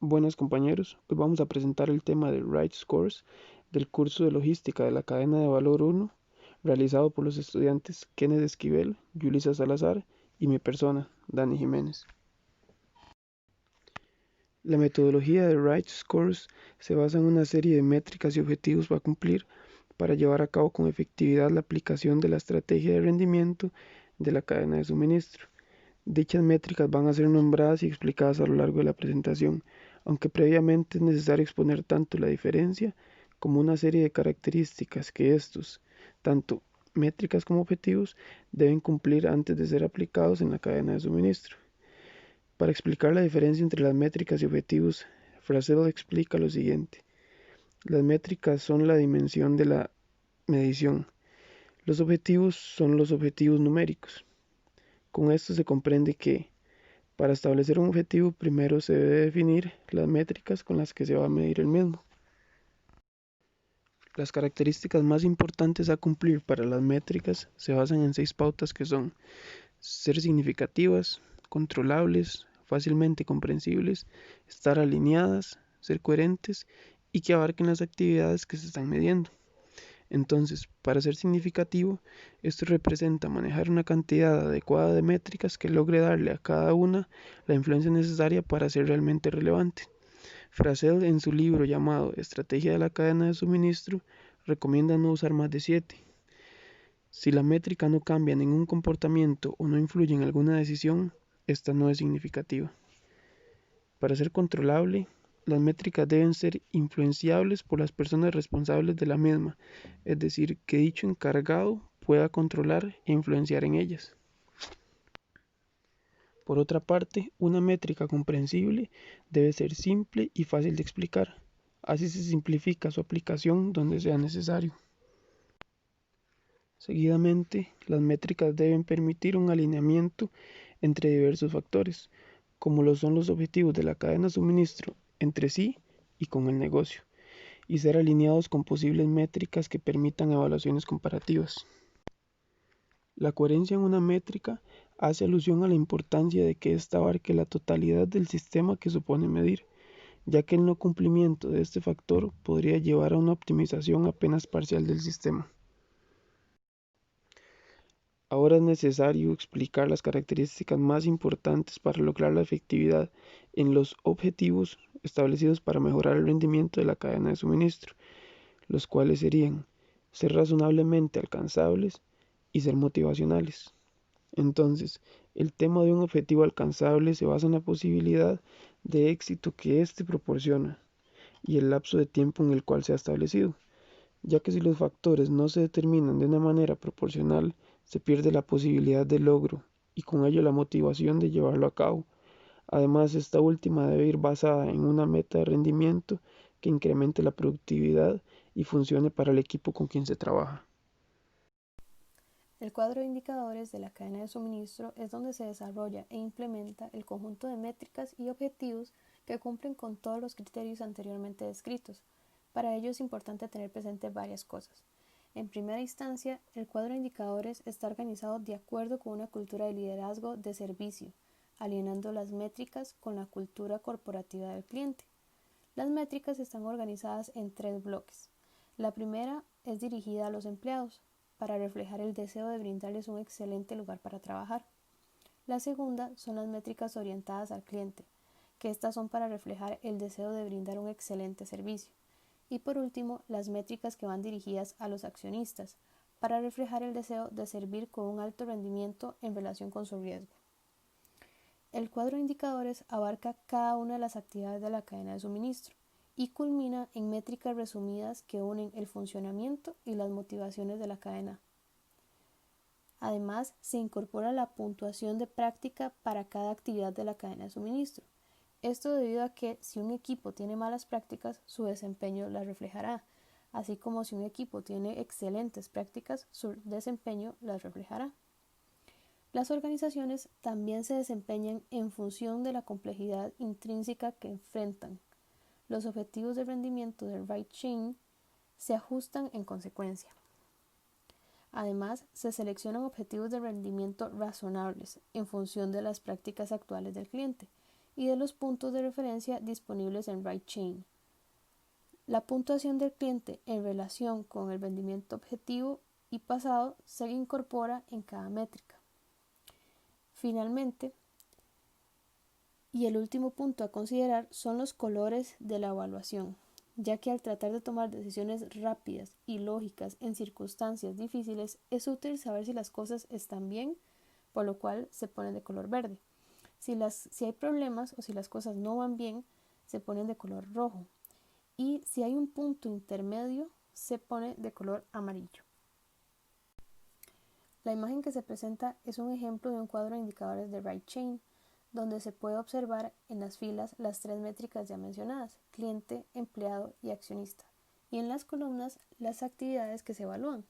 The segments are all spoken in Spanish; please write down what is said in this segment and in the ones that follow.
Buenas compañeros, hoy vamos a presentar el tema de Right Scores del curso de logística de la cadena de valor 1, realizado por los estudiantes Kenneth Esquivel, Yulisa Salazar y mi persona, Dani Jiménez. La metodología de Right Scores se basa en una serie de métricas y objetivos a cumplir para llevar a cabo con efectividad la aplicación de la estrategia de rendimiento de la cadena de suministro. Dichas métricas van a ser nombradas y explicadas a lo largo de la presentación, aunque previamente es necesario exponer tanto la diferencia como una serie de características que estos, tanto métricas como objetivos, deben cumplir antes de ser aplicados en la cadena de suministro. Para explicar la diferencia entre las métricas y objetivos, Frasel explica lo siguiente. Las métricas son la dimensión de la medición. Los objetivos son los objetivos numéricos. Con esto se comprende que para establecer un objetivo, primero se debe definir las métricas con las que se va a medir el mismo. Las características más importantes a cumplir para las métricas se basan en 6 pautas que son ser significativas, controlables, fácilmente comprensibles, estar alineadas, ser coherentes y que abarquen las actividades que se están midiendo. Entonces, para ser significativo, esto representa manejar una cantidad adecuada de métricas que logre darle a cada una la influencia necesaria para ser realmente relevante. Frasel, en su libro llamado Estrategia de la cadena de suministro, recomienda no usar más de 7. Si la métrica no cambia ningún comportamiento o no influye en alguna decisión, esta no es significativa. Para ser controlable, las métricas deben ser influenciables por las personas responsables de la misma, es decir, que dicho encargado pueda controlar e influenciar en ellas. Por otra parte, una métrica comprensible debe ser simple y fácil de explicar. Así se simplifica su aplicación donde sea necesario. Seguidamente, las métricas deben permitir un alineamiento entre diversos factores, como lo son los objetivos de la cadena de suministro entre sí y con el negocio, y ser alineados con posibles métricas que permitan evaluaciones comparativas. La coherencia en una métrica hace alusión a la importancia de que ésta abarque la totalidad del sistema que supone medir, ya que el no cumplimiento de este factor podría llevar a una optimización apenas parcial del sistema. Ahora es necesario explicar las características más importantes para lograr la efectividad en los objetivos establecidos para mejorar el rendimiento de la cadena de suministro, los cuales serían ser razonablemente alcanzables y ser motivacionales. Entonces, el tema de un objetivo alcanzable se basa en la posibilidad de éxito que éste proporciona y el lapso de tiempo en el cual se ha establecido, ya que si los factores no se determinan de una manera proporcional, se pierde la posibilidad de logro y con ello la motivación de llevarlo a cabo. Además, esta última debe ir basada en una meta de rendimiento que incremente la productividad y funcione para el equipo con quien se trabaja. El cuadro de indicadores de la cadena de suministro es donde se desarrolla e implementa el conjunto de métricas y objetivos que cumplen con todos los criterios anteriormente descritos. Para ello es importante tener presente varias cosas. En primera instancia, el cuadro de indicadores está organizado de acuerdo con una cultura de liderazgo de servicio, alineando las métricas con la cultura corporativa del cliente. Las métricas están organizadas en 3 bloques. La primera es dirigida a los empleados, para reflejar el deseo de brindarles un excelente lugar para trabajar. La segunda son las métricas orientadas al cliente, que estas son para reflejar el deseo de brindar un excelente servicio. Y por último, las métricas que van dirigidas a los accionistas, para reflejar el deseo de servir con un alto rendimiento en relación con su riesgo. El cuadro de indicadores abarca cada una de las actividades de la cadena de suministro y culmina en métricas resumidas que unen el funcionamiento y las motivaciones de la cadena. Además, se incorpora la puntuación de práctica para cada actividad de la cadena de suministro. Esto debido a que si un equipo tiene malas prácticas, su desempeño las reflejará, así como si un equipo tiene excelentes prácticas, su desempeño las reflejará. Las organizaciones también se desempeñan en función de la complejidad intrínseca que enfrentan. Los objetivos de rendimiento del right chain se ajustan en consecuencia. Además, se seleccionan objetivos de rendimiento razonables en función de las prácticas actuales del cliente y de los puntos de referencia disponibles en RightChain. La puntuación del cliente en relación con el rendimiento objetivo y pasado se incorpora en cada métrica. Finalmente, y el último punto a considerar son los colores de la evaluación, ya que al tratar de tomar decisiones rápidas y lógicas en circunstancias difíciles es útil saber si las cosas están bien, por lo cual se ponen de color verde. Si hay problemas o si las cosas no van bien, se ponen de color rojo. Y si hay un punto intermedio, se pone de color amarillo. La imagen que se presenta es un ejemplo de un cuadro de indicadores de RightChain, donde se puede observar en las filas las tres métricas ya mencionadas: cliente, empleado y accionista, y en las columnas las actividades que se evalúan.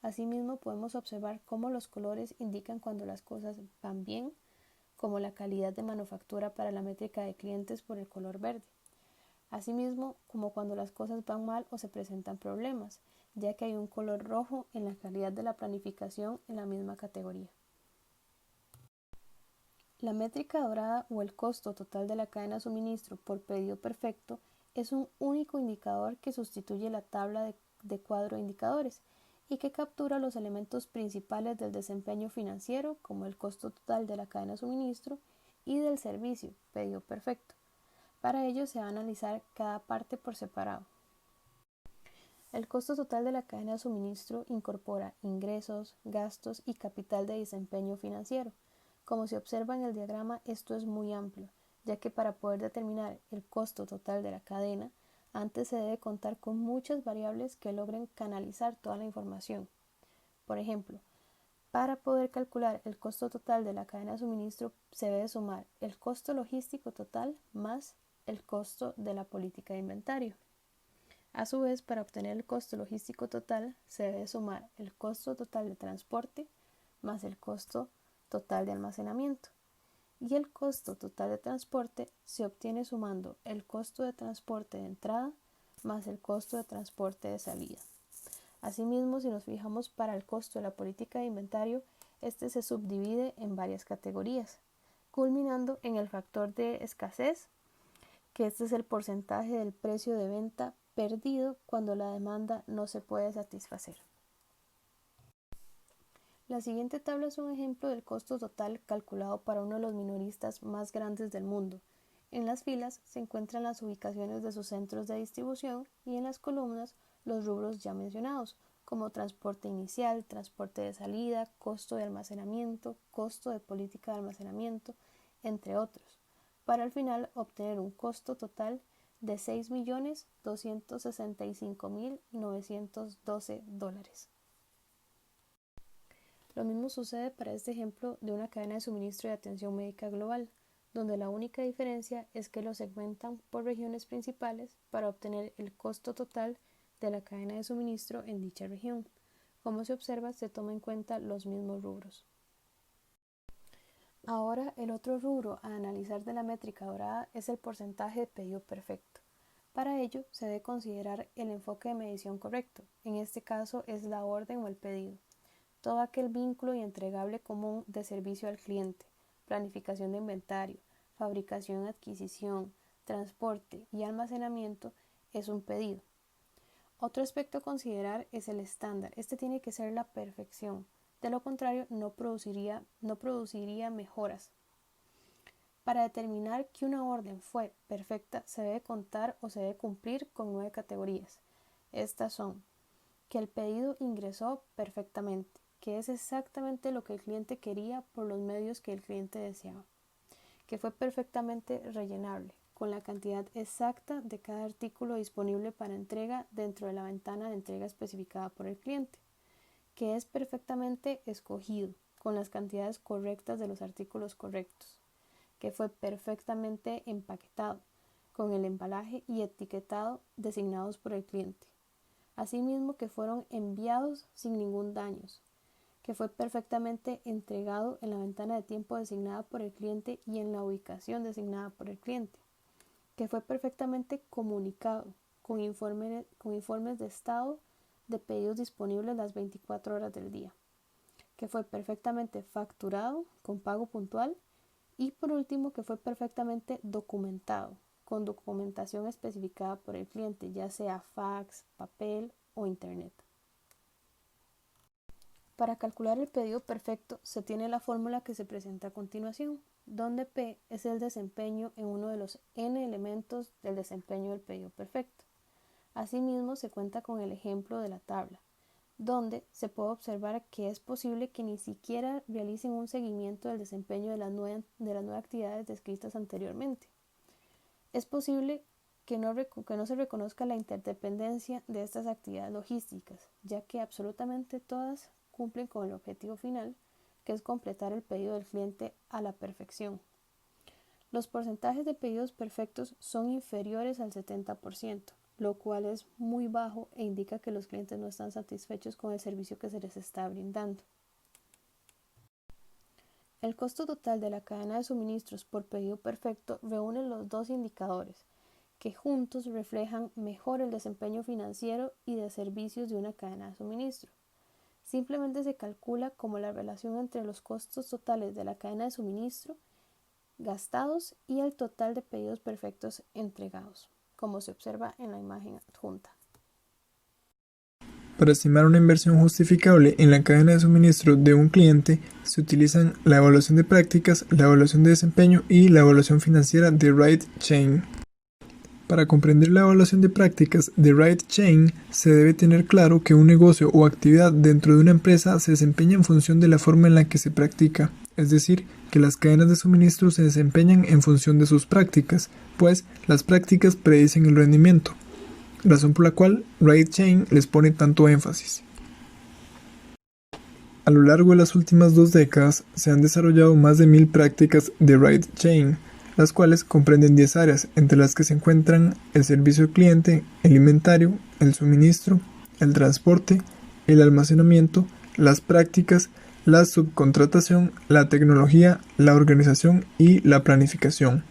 Asimismo, podemos observar cómo los colores indican cuando las cosas van bien, como la calidad de manufactura para la métrica de clientes por el color verde. Asimismo, como cuando las cosas van mal o se presentan problemas, ya que hay un color rojo en la calidad de la planificación en la misma categoría. La métrica dorada o el costo total de la cadena de suministro por pedido perfecto es un único indicador que sustituye la tabla de cuadro de indicadores y que captura los elementos principales del desempeño financiero, como el costo total de la cadena de suministro y del servicio pedido perfecto. Para ello se va a analizar cada parte por separado. El costo total de la cadena de suministro incorpora ingresos, gastos y capital de desempeño financiero. Como se observa en el diagrama, esto es muy amplio, ya que para poder determinar el costo total de la cadena, antes se debe contar con muchas variables que logren canalizar toda la información. Por ejemplo, para poder calcular el costo total de la cadena de suministro, se debe sumar el costo logístico total más el costo de la política de inventario. A su vez, para obtener el costo logístico total, se debe sumar el costo total de transporte más el costo total de almacenamiento. Y el costo total de transporte se obtiene sumando el costo de transporte de entrada más el costo de transporte de salida. Asimismo, si nos fijamos para el costo de la política de inventario, este se subdivide en varias categorías, culminando en el factor de escasez, que este es el porcentaje del precio de venta perdido cuando la demanda no se puede satisfacer. La siguiente tabla es un ejemplo del costo total calculado para uno de los minoristas más grandes del mundo. En las filas se encuentran las ubicaciones de sus centros de distribución y en las columnas los rubros ya mencionados, como transporte inicial, transporte de salida, costo de almacenamiento, costo de política de almacenamiento, entre otros, para al final obtener un costo total de $6.265.912. Lo mismo sucede para este ejemplo de una cadena de suministro de atención médica global, donde la única diferencia es que lo segmentan por regiones principales para obtener el costo total de la cadena de suministro en dicha región. Como se observa, se toma en cuenta los mismos rubros. Ahora, el otro rubro a analizar de la métrica dorada es el porcentaje de pedido perfecto. Para ello, se debe considerar el enfoque de medición correcto. En este caso es la orden o el pedido. Todo aquel vínculo y entregable común de servicio al cliente, planificación de inventario, fabricación, adquisición, transporte y almacenamiento es un pedido. Otro aspecto a considerar es el estándar. Este tiene que ser la perfección. De lo contrario, no produciría mejoras. Para determinar que una orden fue perfecta, se debe contar o se debe cumplir con 9 categorías. Estas son: que el pedido ingresó perfectamente, que es exactamente lo que el cliente quería por los medios que el cliente deseaba, que fue perfectamente rellenable, con la cantidad exacta de cada artículo disponible para entrega dentro de la ventana de entrega especificada por el cliente, que es perfectamente escogido, con las cantidades correctas de los artículos correctos, que fue perfectamente empaquetado, con el embalaje y etiquetado designados por el cliente. Asimismo, que fueron enviados sin ningún daño, que fue perfectamente entregado en la ventana de tiempo designada por el cliente y en la ubicación designada por el cliente, que fue perfectamente comunicado con informes de estado de pedidos disponibles las 24 horas del día, que fue perfectamente facturado con pago puntual Y por último, que fue perfectamente documentado, con documentación especificada por el cliente, ya sea fax, papel o internet. Para calcular el pedido perfecto se tiene la fórmula que se presenta a continuación, donde P es el desempeño en uno de los n elementos del desempeño del pedido perfecto. Asimismo, se cuenta con el ejemplo de la tabla, donde se puede observar que es posible que ni siquiera realicen un seguimiento del desempeño de las nueve actividades descritas anteriormente. Es posible que no se reconozca la interdependencia de estas actividades logísticas, ya que absolutamente todas cumplen con el objetivo final, que es completar el pedido del cliente a la perfección. Los porcentajes de pedidos perfectos son inferiores al 70%, lo cual es muy bajo e indica que los clientes no están satisfechos con el servicio que se les está brindando. El costo total de la cadena de suministros por pedido perfecto reúne los dos indicadores, que juntos reflejan mejor el desempeño financiero y de servicios de una cadena de suministro. Simplemente se calcula como la relación entre los costos totales de la cadena de suministro gastados y el total de pedidos perfectos entregados, como se observa en la imagen adjunta. Para estimar una inversión justificable en la cadena de suministro de un cliente, se utilizan la evaluación de prácticas, la evaluación de desempeño y la evaluación financiera de Right Chain. Para comprender la evaluación de prácticas de Right Chain, se debe tener claro que un negocio o actividad dentro de una empresa se desempeña en función de la forma en la que se practica, es decir, que las cadenas de suministro se desempeñan en función de sus prácticas, pues las prácticas predicen el rendimiento, razón por la cual Right Chain les pone tanto énfasis. A lo largo de las últimas 2 décadas se han desarrollado más de 1000 prácticas de Right Chain, las cuales comprenden 10 áreas, entre las que se encuentran el servicio al cliente, el inventario, el suministro, el transporte, el almacenamiento, las prácticas, la subcontratación, la tecnología, la organización y la planificación.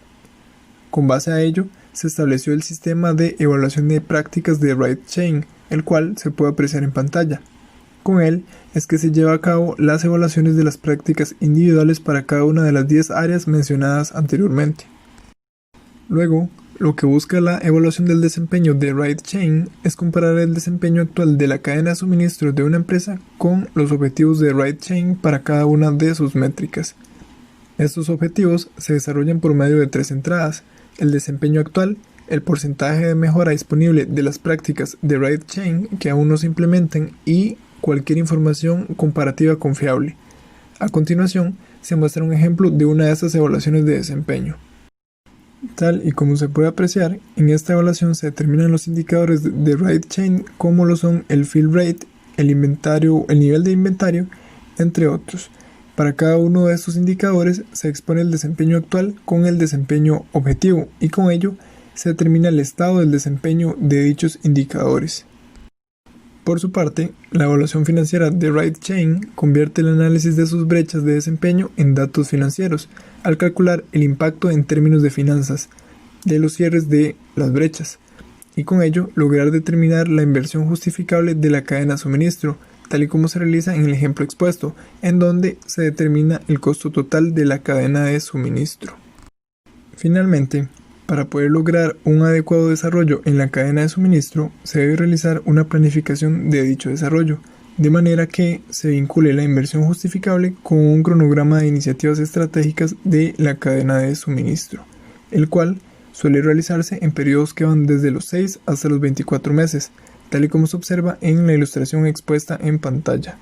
Con base a ello, se estableció el sistema de evaluación de prácticas de Right Chain, el cual se puede apreciar en pantalla. Con él es que se lleva a cabo las evaluaciones de las prácticas individuales para cada una de las 10 áreas mencionadas anteriormente. Luego, lo que busca la evaluación del desempeño de Right Chain es comparar el desempeño actual de la cadena de suministro de una empresa con los objetivos de Right Chain para cada una de sus métricas. Estos objetivos se desarrollan por medio de 3 entradas: el desempeño actual, el porcentaje de mejora disponible de las prácticas de Right Chain que aún no se implementan y cualquier información comparativa confiable. A continuación, se muestra un ejemplo de una de estas evaluaciones de desempeño. Tal y como se puede apreciar, en esta evaluación se determinan los indicadores de Right Chain como lo son el fill rate, el nivel de inventario, entre otros. Para cada uno de estos indicadores se expone el desempeño actual con el desempeño objetivo y con ello se determina el estado del desempeño de dichos indicadores. Por su parte, la evaluación financiera de Right Chain convierte el análisis de sus brechas de desempeño en datos financieros, al calcular el impacto en términos de finanzas de los cierres de las brechas, y con ello lograr determinar la inversión justificable de la cadena de suministro, tal y como se realiza en el ejemplo expuesto, en donde se determina el costo total de la cadena de suministro. Finalmente, para poder lograr un adecuado desarrollo en la cadena de suministro, se debe realizar una planificación de dicho desarrollo, de manera que se vincule la inversión justificable con un cronograma de iniciativas estratégicas de la cadena de suministro, el cual suele realizarse en periodos que van desde los 6 hasta los 24 meses, tal y como se observa en la ilustración expuesta en pantalla.